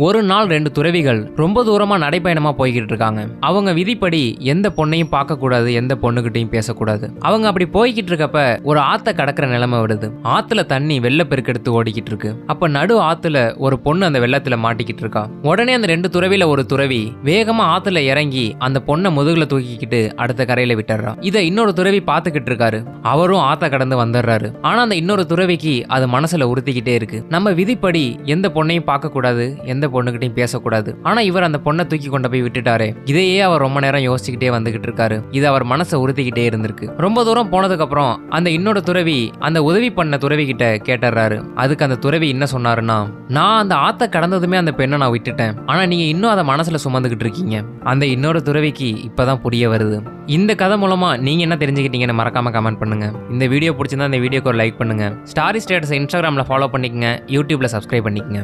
ஒரு நாள் 2 துறவிகள் ரொம்ப தூரமா நடைப்பயணமா போய்கிட்டு இருக்காங்க. அவங்க விதிப்படி எந்த பொண்ணையும் பார்க்க கூடாது, எந்த பொண்ணுகிட்டையும் பேசக்கூடாது. அவங்க அப்படி போய்கிட்டு இருக்கப்ப ஒரு ஆத்த கடக்கிற நிலைமை விடுது. ஆத்துல தண்ணி வெள்ள பெருக்கெடுத்து ஓடிக்கிட்டு இருக்கு. அப்ப நடு ஆத்துல ஒரு பொண்ணு அந்த வெள்ளத்துல மாட்டிக்கிட்டு இருக்கா. உடனே அந்த 2 துறவில ஒரு துறவி வேகமா ஆத்துல இறங்கி அந்த பொண்ணை முதுகுல தூக்கிக்கிட்டு அடுத்த கரையில விட்டுறா. இதை இன்னொரு துறவி பாத்துக்கிட்டு இருக்காரு. அவரும் ஆத்த கடந்து வந்துடுறாரு. ஆனா அந்த இன்னொரு துறவிக்கு அது மனசுல உறுத்திக்கிட்டே இருக்கு. நம்ம விதிப்படி எந்த பொண்ணையும் பார்க்க கூடாது, எந்த பொண்ணுகிட்டையும் பேசக்கூடாது. ஆனா இவர் அந்த பொண்ணை தூக்கி கொண்டு போய் விட்டுட்டாரே. இதையே அவர் ரொம்ப நேரம் யோசிச்சுக்கிட்டே வந்துகிட்டு இருக்காரு. இது அவர் மனசை உறுத்திக்கிட்டே இருந்திருக்கு. ரொம்ப தூரம் போனதுக்கு அப்புறம் அந்த இன்னொரு துறவி அந்த உதவி பண்ண துறவி கிட்ட கேட்டுறாரு. அதுக்கு அந்த துறவி என்ன சொன்னாருன்னா, நான் அந்த ஆத்த கடந்ததுமே அந்த பெண்ணை நான் விட்டுட்டேன், ஆனா நீங்க இன்னும் அதை மனசுல சுமந்துகிட்டு இருக்கீங்க. அந்த இன்னொரு துறவிக்கு இப்பதான் புரிய வருது. இந்த கதை மூலமா நீங்க என்ன தெரிஞ்சுக்கிட்டீங்கன்னு மறக்காம கமெண்ட் பண்ணுங்க. இந்த வீடியோ பிடிச்சிருந்தா இந்த வீடியோக்கு ஒரு லைக் பண்ணுங்க. ஸ்டாரி ஸ்டேட்டஸ் இன்ஸ்டாகிராம்ல ஃபாலோ பண்ணிக்கங்க, யூடியூப்ல சப்ஸ்கிரைப் பண்ணிக்கங்க.